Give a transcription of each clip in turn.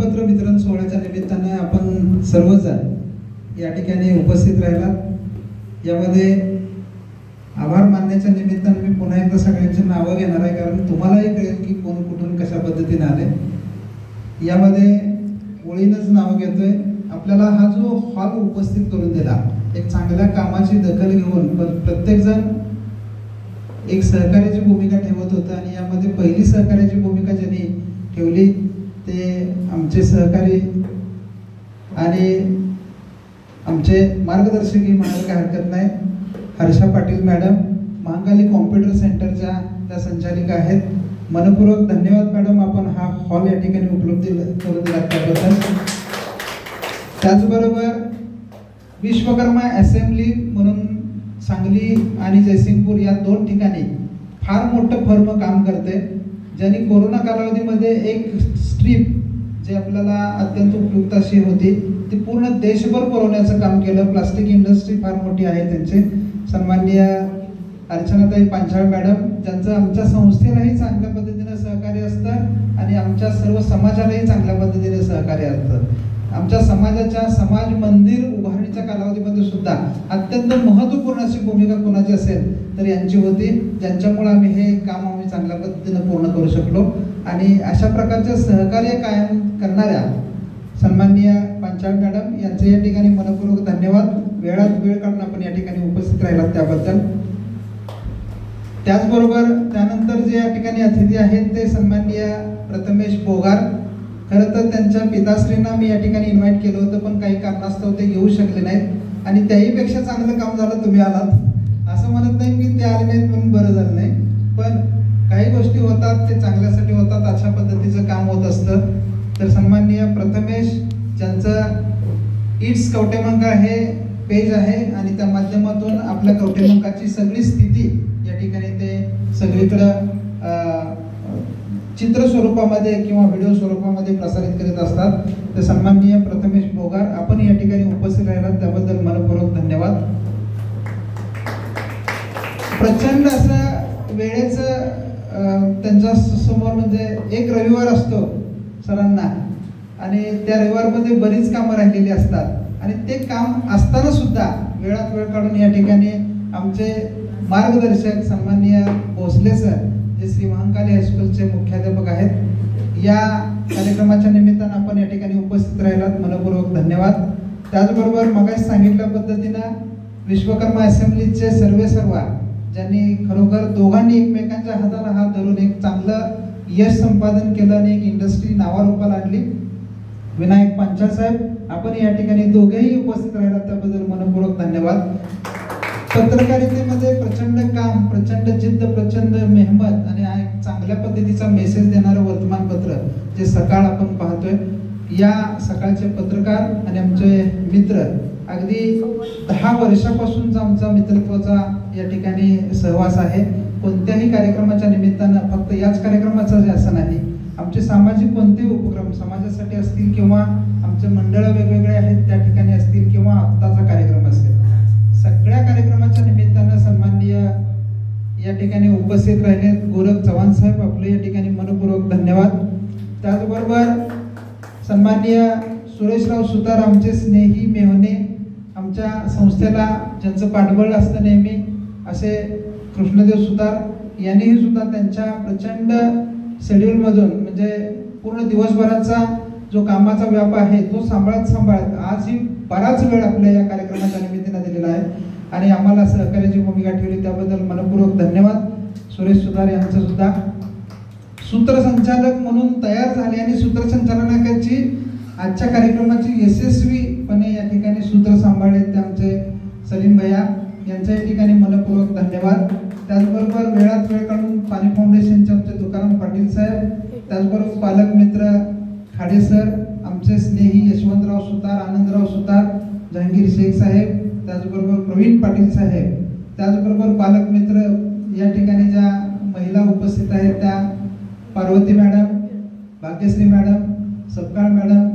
वर्तमानपत्र वितरण सोहळ्याच्या निमित्तानं आपण सर्वजण या ठिकाणी उपस्थित राहिलात। यामध्ये आभार मानण्याच्या निमित्तानं मी पुन्हा एकदा सगळ्यांची नावं घेणार आहे, कारण तुम्हालाही कळेल की कोण कुठून कशा पद्धतीने आले। यामध्ये ओळीनंच नावं घेतोय। आपल्याला हा जो हॉल उपस्थित करून दिला, एक चांगल्या कामाची दखल घेऊन प्रत्येकजण एक सहकार्याची भूमिका ठेवत होता आणि यामध्ये पहिली सहकार्याची भूमिका ज्यांनी ठेवली ते आमचे सहकारी आणि आमचे मार्गदर्शकही म्हणायला काही हरकत नाही, हर्षा पाटील मॅडम, महाकाली कॉम्प्युटर सेंटरच्या त्या संचालिका आहेत। मनपूर्वक धन्यवाद मॅडम, आपण हा हॉल या ठिकाणी उपलब्ध करून दिला त्याबद्दल। त्याचबरोबर विश्वकर्मा असेंब्ली म्हणून सांगली आणि जयसिंगपूर या दोन ठिकाणी फार मोठं फर्म काम करते, ज्यांनी कोरोना कालावधीमध्ये एक स्ट्रीप जे आपल्याला अत्यंत उपयुक्त अशी होती ती पूर्ण देशभर पुरवण्याचं काम केलं। प्लास्टिक इंडस्ट्री फार मोठी आहे त्यांचे। सन्माननीय अर्चनाताई पांचाळ मॅडम, ज्यांचं आमच्या संस्थेलाही चांगल्या पद्धतीने सहकार्य असतं आणि आमच्या सर्व समाजालाही चांगल्या पद्धतीने सहकार्य असतं। आमच्या समाजाच्या समाज मंदिर उभारणीच्या कालावधीमध्ये सुद्धा अत्यंत महत्त्वपूर्ण अशी भूमिका कोणाची असेल तर यांची होती, ज्यांच्यामुळे आम्ही हे काम चांगल्या पद्धतीने पूर्ण करू शकलो। आणि अशा प्रकारचे सहकार्य कायम करणाऱ्या सन्माननीय पांचाळ मॅडम यांचे या ठिकाणी मनपूर्वक धन्यवाद। वेळात वेळ काढून आपण या ठिकाणी उपस्थित राहिलात त्याबद्दल। त्याचबरोबर त्यानंतर जे या ठिकाणी अतिथी आहेत ते सन्माननीय प्रथमेश बोगार। खरं तर त्यांच्या पिताश्रींना मी या ठिकाणी इन्व्हाइट केलं होतं, पण काही कारणास्तव ते येऊ शकले नाहीत आणि त्याहीपेक्षा चांगलं काम झालं तुम्ही आलात। असं म्हणत नाही की ते आले नाहीत म्हणून बरं झालं नाही, पण काही गोष्टी होतात ते चांगल्यासाठी होतात, अशा पद्धतीचं काम होत असतं। तर सन्माननीय प्रथमेश, ज्यांचं इट्स कवटेमंका हे पेज आहे आणि त्या माध्यमातून आपल्या कवटेमंकाची सगळी स्थिती या ठिकाणी ते सगळीकडं चित्र स्वरूपामध्ये किंवा व्हिडिओ स्वरूपामध्ये प्रसारित करीत असतात। तर सन्माननीय प्रथमेश बोगार, आपण या ठिकाणी उपस्थित राहिलात त्याबद्दल मनपूर्वक धन्यवाद। प्रचंड असं वेळेचं त्यांच्या समोर म्हणजे एक रविवार असतो सरांना आणि त्या रविवारमध्ये बरीच कामं राहिलेली असतात आणि ते काम असताना सुद्धा वेळात वेळ काढून या ठिकाणी आमचे मार्गदर्शक सन्माननीय भोसले सर, जे श्री महाकाली हायस्कूलचे मुख्याध्यापक आहेत, या कार्यक्रमाच्या निमित्तानं आपण या ठिकाणी उपस्थित राहिलात, मनपूर्वक धन्यवाद। त्याचबरोबर मगाशी सांगितल्या पद्धतीनं विश्वकर्मा असेंब्लीचे सर्व ज्यांनी खरोखर दोघांनी एकमेकांच्या हाताला हात धरून एक चांगलं यश संपादन केलं आणि एक इंडस्ट्री नावारूपाला आणली, विनायक पांचाळ साहेब, आपण या ठिकाणी दोघेही उपस्थित राहिलात त्याबद्दल मनपूर्वक धन्यवाद। पत्रकारितेमध्ये प्रचंड काम, प्रचंड जिद्द, प्रचंड मेहनत आणि चांगल्या पद्धतीचा मेसेज देणारं वर्तमानपत्र जे सकाळ आपण पाहतोय, या सकाळचे पत्रकार आणि आमचे मित्र अगदी 10 वर्षापासूनचा आमचा मित्रत्वाचा या ठिकाणी सहवास आहे। कोणत्याही कार्यक्रमाच्या निमित्तानं फक्त याच कार्यक्रमाचं असं नाही, आमचे सामाजिक कोणतेही उपक्रम समाजासाठी असतील किंवा आमचे मंडळ वेगवेगळे आहेत त्या ठिकाणी असतील किंवा आत्ताचा कार्यक्रम असेल, सगळ्या कार्यक्रमाच्या निमित्तानं सन्माननीय या ठिकाणी उपस्थित राहिले गोरख चव्हाण साहेब, आपले या ठिकाणी मनपूर्वक धन्यवाद। त्याचबरोबर सन्माननीय सुरेशराव सुतार, आमचे स्नेही मेहने, आमच्या संस्थेला ज्यांचं पाठबळ असतं नेहमी असे कृष्णदेव सुतार, यांनीही सुद्धा त्यांच्या प्रचंड शेड्यूलमधून म्हणजे पूर्ण दिवसभराचा जो कामाचा व्याप आहे तो सांभाळत आजही बराच वेळ आपल्या या कार्यक्रमाच्या निमित्तानं दिलेला आहे आणि आम्हाला सहकार्याची भूमिका ठेवली त्याबद्दल मनपूर्वक धन्यवाद। सुरेश सुतार यांचं सुद्धा सूत्रसंचालक म्हणून तयार झाले आणि सूत्रसंचालनाची आजच्या कार्यक्रमाची यशस्वीपणे या ठिकाणी सूत्र सांभाळले ते आमचे सलीम भैया, यांच्या या ठिकाणी मनपूर्वक धन्यवाद। त्याचबरोबर वेळात वेळ काढून पाणी फाउंडेशनचे आमचे तुकाराम पाटील साहेब, त्याचबरोबर पालक मित्र खाडे सर, आमचे स्नेही यशवंतराव सुतार, आनंदराव सुतार, जहांगीर शेख साहेब, त्याचबरोबर प्रवीण पाटील साहेब, त्याचबरोबर पालक मित्र या ठिकाणी ज्या महिला उपस्थित आहेत त्या Parvati madam, Bhagyashree madam, Sapkal madam,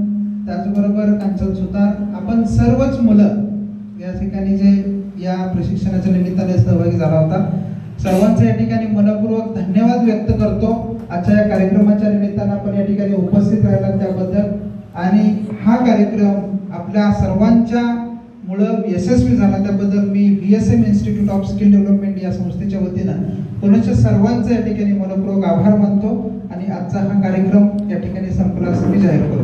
त्याचबरोबर कांचन सुतार, आपण सर्वच मुलं या ठिकाणी जे या प्रशिक्षणाच्या निमित्ताने सहभागी झाला होता, सर्वांचे या ठिकाणी मनपूर्वक धन्यवाद व्यक्त करतो। आजच्या या कार्यक्रमाच्या निमित्तानं आपण या ठिकाणी उपस्थित राहिलात त्याबद्दल आणि हा कार्यक्रम आपल्या सर्वांच्या मुळे यशस्वी झाला त्याबद्दल मी BSM institute of skill development या संस्थेच्या वतीनं पुण्याच्या सर्वांचा या ठिकाणी मनपूर्वक आभार मानतो आणि आजचा हा कार्यक्रम या ठिकाणी संपला असं मी जाहीर करतो.